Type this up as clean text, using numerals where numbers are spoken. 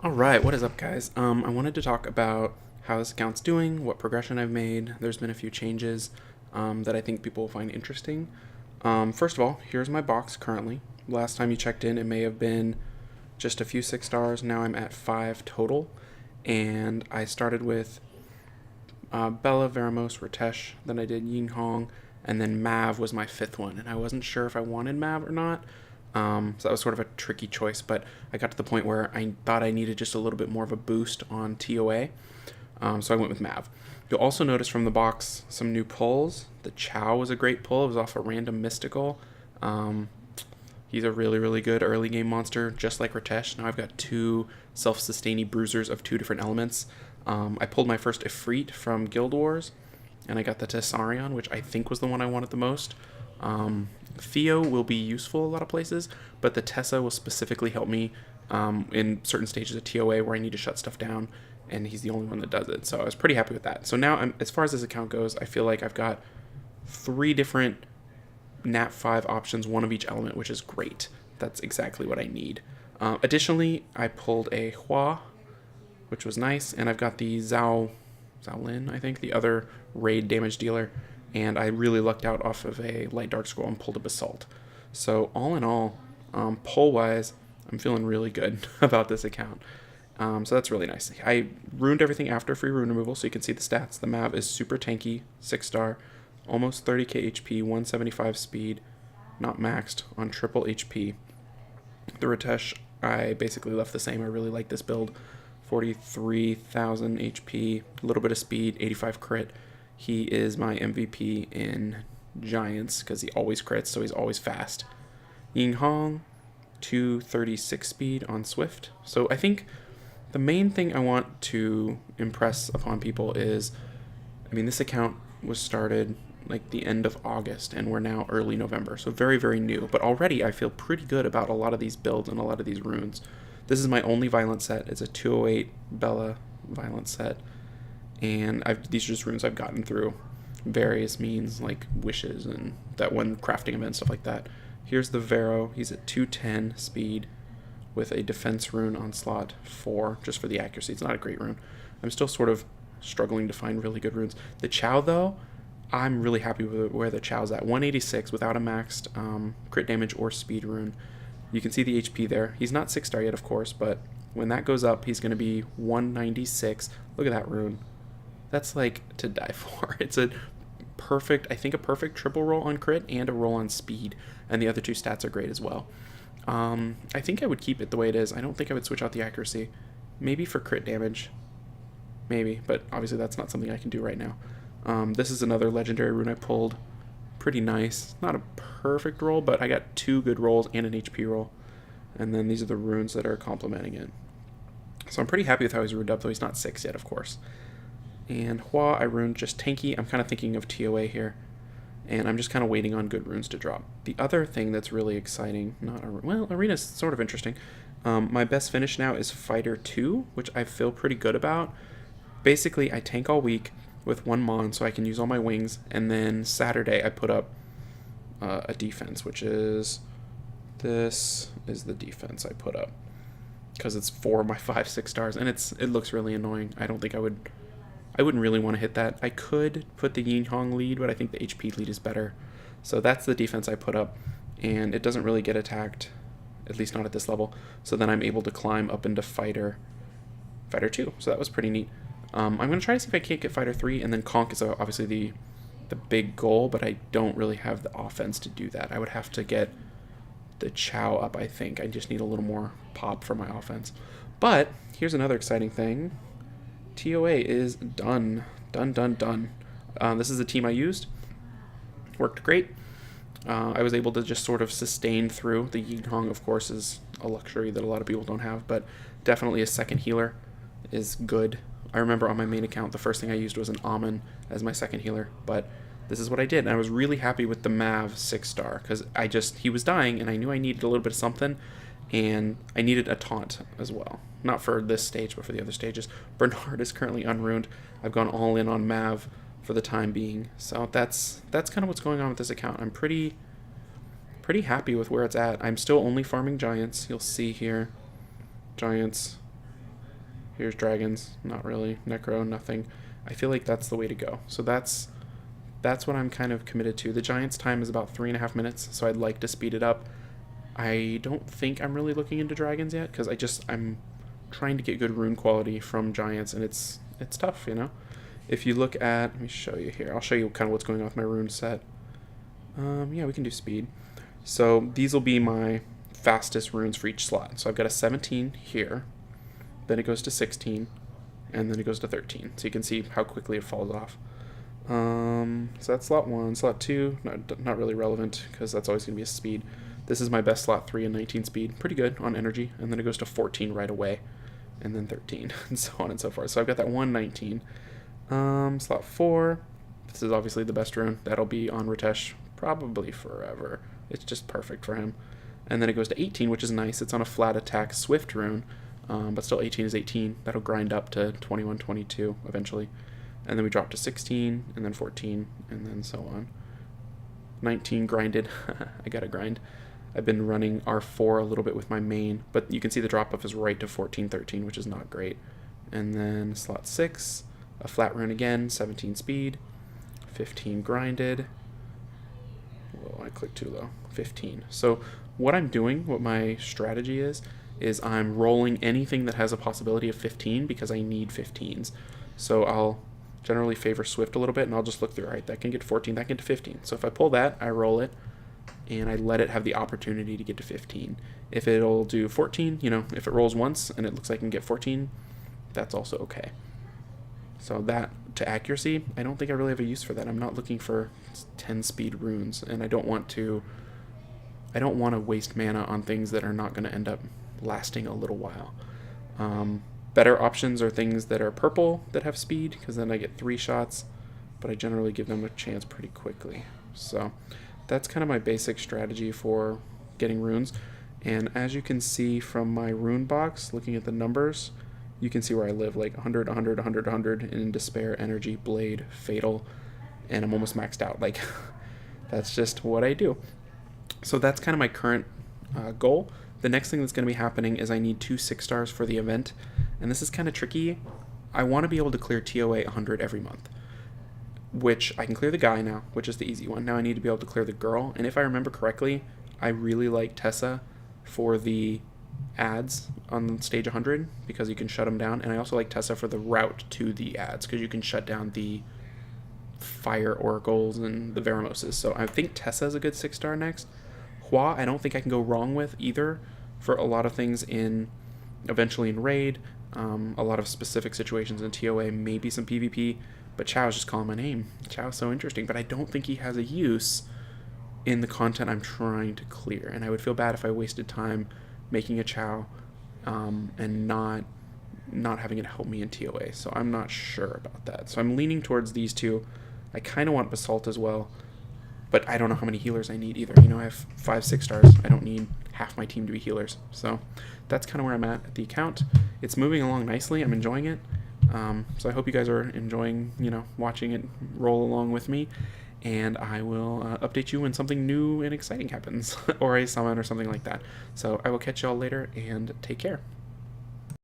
Alright, what is up guys? I wanted to talk about how this account's doing, what progression I've made. There's been a few changes that I think people will find interesting. First of all, here's my box currently. Last time you checked in, it may have been just a few 6 stars. Now I'm at 5 total. And I started with Bella, Veramos, Ritesh, then I did Yin Hong, and then Mav was my 5th one. And I wasn't sure if I wanted Mav or not. So that was sort of a tricky choice, but I got to the point where I thought I needed just a little bit more of a boost on TOA, so I went with Mav. You'll also notice from the box some new pulls. The Chow was a great pull. It was off a random mystical. He's a really, really good early game monster, just like Ritesh. Now I've got 2 self-sustaining bruisers of 2 different elements. I pulled my first Ifrit from Guild Wars, and I got the Tessarion, which I think was the one I wanted the most. Theo will be useful a lot of places, but the Tessa will specifically help me in certain stages of TOA where I need to shut stuff down, and he's the only one that does it. So I was pretty happy with that. So now, as far as this account goes, I feel like I've got 3 different Nat 5 options, 1 of each element, which is great. That's exactly what I need. Additionally, I pulled a Hua, which was nice, and I've got the Lin, I think, the other raid damage dealer, and I really lucked out off of a Light Dark Scroll and pulled a Basalt. So all in all, pull-wise, I'm feeling really good about this account. So that's really nice. I ruined everything after free rune removal, so you can see the stats. The Mav is super tanky, 6 star, almost 30k HP, 175 speed, not maxed, on triple HP. The Ritesh, I basically left the same. I really like this build. 43,000 HP, a little bit of speed, 85 crit. He is my MVP in Giants because he always crits, so he's always fast. Ying Hong, 236 speed on Swift. So I think the main thing I want to impress upon people is, this account was started like the end of August, and we're now early November, so very, very new. But already I feel pretty good about a lot of these builds and a lot of these runes. This is my only violent set. It's a 208 Bella violent set. And these are just runes I've gotten through various means, like wishes and that one crafting event, stuff like that. Here's the Vero. He's at 210 speed with a defense rune on slot 4, just for the accuracy. It's not a great rune. I'm still sort of struggling to find really good runes. The Chow, though, I'm really happy with where the Chow's at. 186 without a maxed crit damage or speed rune. You can see the HP there. He's not 6 star yet, of course, but when that goes up, he's going to be 196. Look at that rune. That's like to die for. It's a perfect triple roll on crit and a roll on speed, and the other 2 stats are great as well. I think I would keep it the way it is. I don't think I would switch out the accuracy. Maybe for crit damage. Maybe, but obviously that's not something I can do right now. This is another legendary rune I pulled. Pretty nice. Not a perfect roll, but I got 2 good rolls and an HP roll. And then these are the runes that are complementing it. So I'm pretty happy with how he's runed up, though he's not 6 yet, of course. And Hua, I runed just tanky. I'm kind of thinking of TOA here. And I'm just kind of waiting on good runes to drop. The other thing that's really exciting, Arena's sort of interesting. My best finish now is Fighter 2, which I feel pretty good about. Basically, I tank all week with 1 Mon, so I can use all my wings. And then Saturday, I put up a defense, which is... This is the defense I put up. Because it's 4 of my 5 6 stars, and it looks really annoying. I don't think I wouldn't really want to hit that. I could put the Yin Hong lead, but I think the HP lead is better. So that's the defense I put up, and it doesn't really get attacked, at least not at this level. So then I'm able to climb up into Fighter 2. So that was pretty neat. I'm going to try to see if I can't get Fighter 3, and then Conk is obviously the big goal, but I don't really have the offense to do that. I would have to get the Chow up, I think. I just need a little more pop for my offense. But here's another exciting thing. TOA is done. Done. This is the team I used. Worked great. I was able to just sort of sustain through. The Yin Hong, of course, is a luxury that a lot of people don't have, but definitely a second healer is good. I remember on my main account, the first thing I used was an Amun as my second healer, but this is what I did. And I was really happy with the Mav 6 star, because he was dying, and I knew I needed a little bit of something, and I needed a taunt as well. Not for this stage, but for the other stages. Bernard is currently unruined. I've gone all in on Mav for the time being. So that's kind of what's going on with this account. I'm pretty happy with where it's at. I'm still only farming Giants. You'll see here. Giants. Here's dragons, not really. Necro, nothing. I feel like that's the way to go. So that's what I'm kind of committed to. The Giants' time is about 3.5 minutes, so I'd like to speed it up. I don't think I'm really looking into dragons yet, because I'm trying to get good rune quality from Giants, and it's tough, you know? If you look at, let me show you here. I'll show you kind of what's going on with my rune set. Yeah, we can do speed. So these will be my fastest runes for each slot. So I've got a 17 here, then it goes to 16, and then it goes to 13. So you can see how quickly it falls off. So that's slot 1. Slot 2, not really relevant, because that's always going to be a speed. This is my best slot 3 and 19 speed. Pretty good on energy, and then it goes to 14 right away, and then 13, and so on and so forth. So I've got that 119. Slot 4, this is obviously the best rune. That'll be on Ritesh probably forever. It's just perfect for him. And then it goes to 18, which is nice. It's on a flat attack Swift rune, but still 18 is 18. That'll grind up to 21, 22 eventually. And then we drop to 16, and then 14, and then so on. 19 grinded. I gotta grind. I've been running R4 a little bit with my main, but you can see the drop off is right to 14, 13, which is not great. And then slot 6, a flat rune again, 17 speed, 15 grinded. Whoa, I clicked too low. 15. So what I'm doing, what my strategy is I'm rolling anything that has a possibility of 15 because I need 15s. So I'll generally favor Swift a little bit, and I'll just look through, all right, that can get 14, that can get to 15. So if I pull that, I roll it, and I let it have the opportunity to get to 15. If it'll do 14, you know, if it rolls once and it looks like it can get 14, that's also okay. So that, to accuracy, I don't think I really have a use for that. I'm not looking for 10 speed runes, and I don't want to waste mana on things that are not going to end up lasting a little while. Better options are things that are purple that have speed, because then I get 3 shots, but I generally give them a chance pretty quickly. So that's kind of my basic strategy for getting runes. And as you can see from my rune box, looking at the numbers, you can see where I live, like 100, 100, 100, 100 in Despair, Energy, Blade, Fatal, and I'm almost maxed out. Like, that's just what I do. So that's kind of my current goal. The next thing that's going to be happening is I need 2 6-stars for the event, and this is kind of tricky. I want to be able to clear TOA 100 every month, which I can clear the guy now, which is the easy one. Now I need to be able to clear the girl, and if I remember correctly, I really like Tessa for the ads on stage 100 because you can shut them down, and I also like Tessa for the route to the ads because you can shut down the fire oracles and the Veramoses. So I think Tessa is a good 6-star next. Hua, I don't think I can go wrong with either for a lot of things eventually in raid, a lot of specific situations in TOA, maybe some PvP, but Chao's just calling my name. Chao's so interesting, but I don't think he has a use in the content I'm trying to clear, and I would feel bad if I wasted time making a Chao and not having it help me in TOA, so I'm not sure about that. So I'm leaning towards these two. I kind of want Basalt as well, but I don't know how many healers I need either. You know, I have 5 6-stars. I don't need half my team to be healers. So that's kind of where I'm at the account. It's moving along nicely. I'm enjoying it. So I hope you guys are enjoying, you know, watching it roll along with me. And I will update you when something new and exciting happens, or a summon or something like that. So I will catch y'all later, and take care.